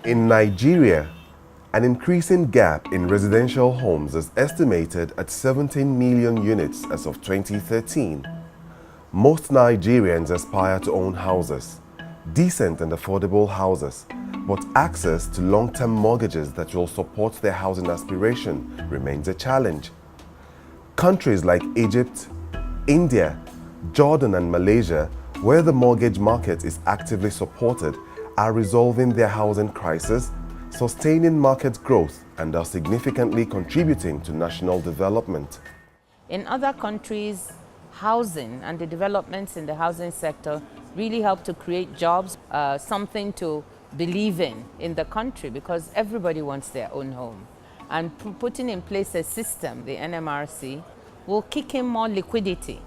In Nigeria, an increasing gap in residential homes is estimated at 17 million units as of 2013. Most Nigerians aspire to own houses, decent and affordable houses, but access to long-term mortgages that will support their housing aspiration remains a challenge. Countries like Egypt, India, Jordan and Malaysia, where the mortgage market is actively supported, are resolving their housing crisis, sustaining market growth, and are significantly contributing to national development. In other countries, housing and the developments in the housing sector really help to create jobs, something to believe in the country, because everybody wants their own home. And putting in place a system, the NMRC, will kick in more liquidity,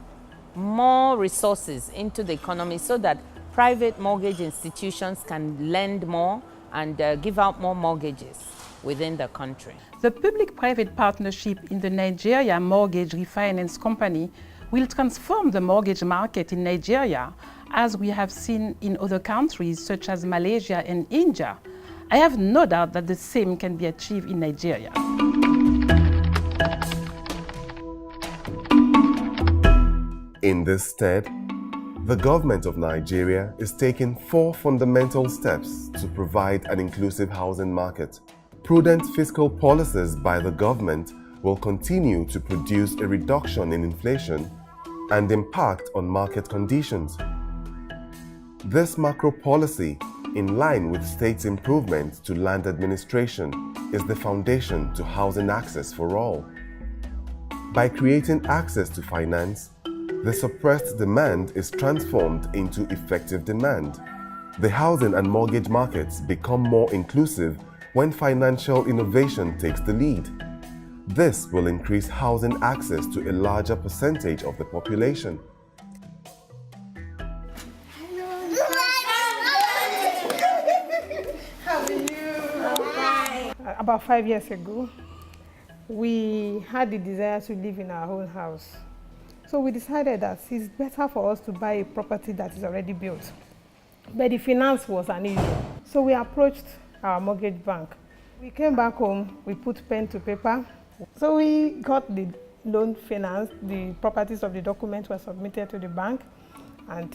more resources into the economy so that private mortgage institutions can lend more and give out more mortgages within the country. The public-private partnership in the Nigeria Mortgage Refinance Company will transform the mortgage market in Nigeria, as we have seen in other countries such as Malaysia and India. I have no doubt that the same can be achieved in Nigeria. In this stead, the government of Nigeria is taking 4 fundamental steps to provide an inclusive housing market. Prudent fiscal policies by the government will continue to produce a reduction in inflation and impact on market conditions. This macro policy, in line with states' improvements to land administration, is the foundation to housing access for all. By creating access to finance, the suppressed demand is transformed into effective demand. The housing and mortgage markets become more inclusive when financial innovation takes the lead. This will increase housing access to a larger percentage of the population. About 5 years ago, we had the desire to live in our own house. So we decided that it's better for us to buy a property that is already built. But the finance was an issue. So we approached our mortgage bank. We came back home, we put pen to paper. So we got the loan finance, the properties of the document were submitted to the bank, and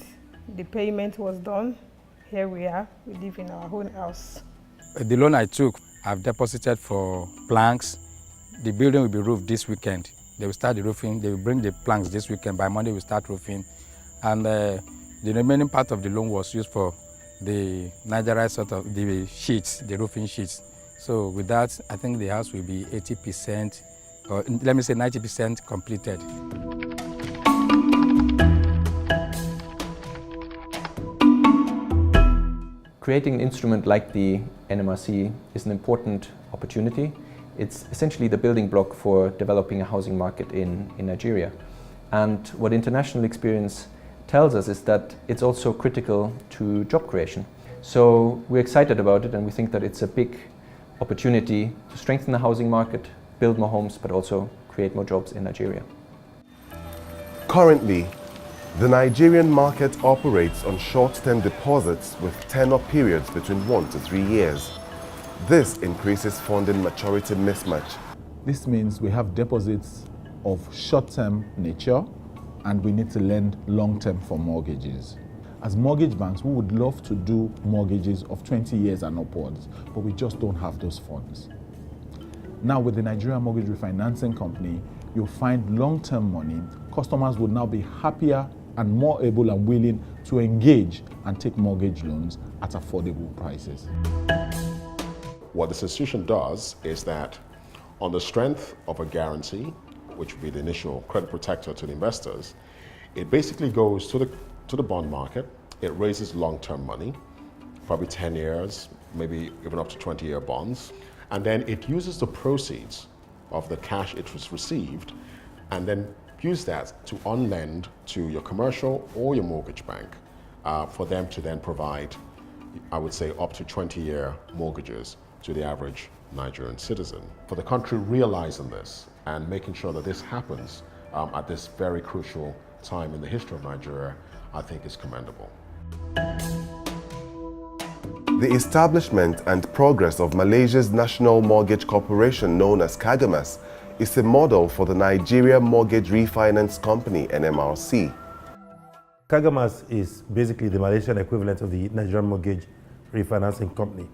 the payment was done. Here we are, we live in our own house. The loan I took, I've deposited for planks. The building will be roofed this weekend. They will start the roofing, they will bring the planks this weekend. By Monday, we'll start roofing. And the remaining part of the loan was used for the Nigeria the sheets, the roofing sheets. So with that, I think the house will be 80%, or let me say 90% completed. Creating an instrument like the NMRC is an important opportunity. It's essentially the building block for developing a housing market in Nigeria. And what international experience tells us is that it's also critical to job creation. So we're excited about it, and we think that it's a big opportunity to strengthen the housing market, build more homes, but also create more jobs in Nigeria. Currently, the Nigerian market operates on short-term deposits with tenor periods between 1 to 3 years. This increases funding maturity mismatch. This means we have deposits of short-term nature, and we need to lend long-term for mortgages. As mortgage banks, we would love to do mortgages of 20 years and upwards, but we just don't have those funds. Now with the Nigeria Mortgage Refinancing Company, you'll find long-term money. Customers would now be happier and more able and willing to engage and take mortgage loans at affordable prices. What this institution does is that on the strength of a guarantee, which would be the initial credit protector to the investors, it basically goes to the bond market, it raises long-term money, probably 10 years, maybe even up to 20-year bonds, and then it uses the proceeds of the cash it was received and then use that to on-lend to your commercial or your mortgage bank for them to then provide, I would say, up to 20-year mortgages to the average Nigerian citizen. For the country realizing this and making sure that this happens at this very crucial time in the history of Nigeria, I think is commendable. The establishment and progress of Malaysia's National Mortgage Corporation, known as Kagamas, is a model for the Nigeria Mortgage Refinance Company, NMRC. Kagamas is basically the Malaysian equivalent of the Nigerian Mortgage Refinancing Company.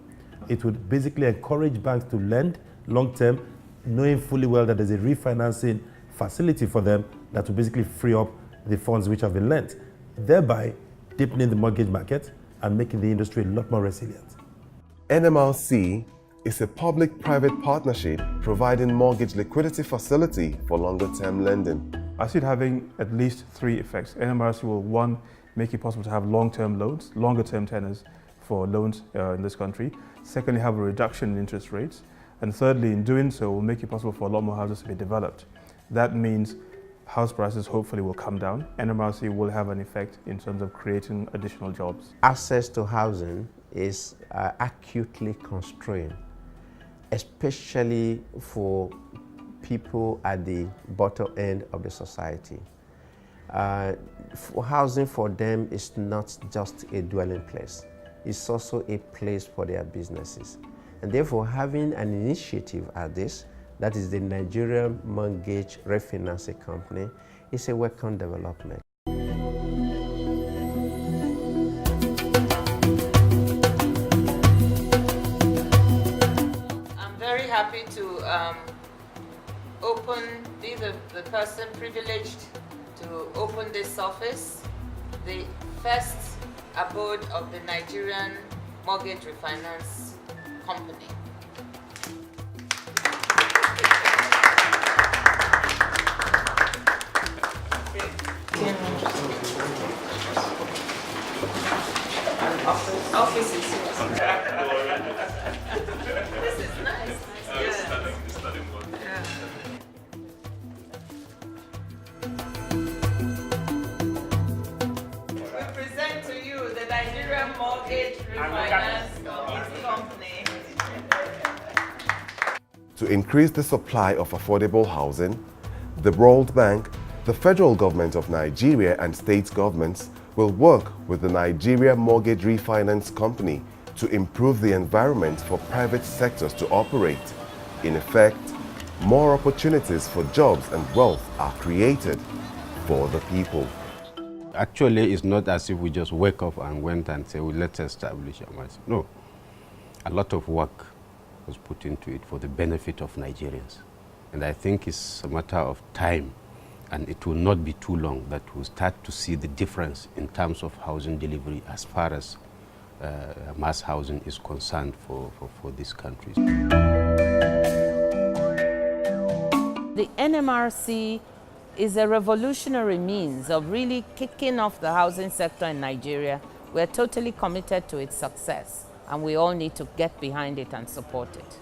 It would basically encourage banks to lend long-term, knowing fully well that there's a refinancing facility for them that will basically free up the funds which have been lent, thereby deepening the mortgage market and making the industry a lot more resilient. NMRC is a public-private partnership providing mortgage liquidity facility for longer-term lending. I see it having at least three effects. NMRC will, one, make it possible to have long-term loans, longer-term tenors for loans in this country. Secondly, have a reduction in interest rates. And thirdly, in doing so, will make it possible for a lot more houses to be developed. That means house prices hopefully will come down. NMRC will have an effect in terms of creating additional jobs. Access to housing is acutely constrained, especially for people at the bottom end of the society. Housing for them is not just a dwelling place, it's also a place for their businesses. And therefore, having an initiative as this, that is the Nigerian Mortgage Refinancing Company, is a welcome development. I'm very happy to be the person privileged to open this office, the first abode of the Nigerian Mortgage Refinance Company. Offices. This is nice. We present to you the Nigerian Mortgage Refinance Company. To increase the supply of affordable housing, the World Bank, the federal government of Nigeria and state governments will work with the Nigeria Mortgage Refinance Company to improve the environment for private sectors to operate. In effect, more opportunities for jobs and wealth are created for the people. Actually, it's not as if we just wake up and went and say, well, let's establish a market. No, a lot of work was put into it for the benefit of Nigerians. And I think it's a matter of time, and it will not be too long that we'll start to see the difference in terms of housing delivery as far as mass housing is concerned for these countries. The NMRC is a revolutionary means of really kicking off the housing sector in Nigeria. We're totally committed to its success, and we all need to get behind it and support it.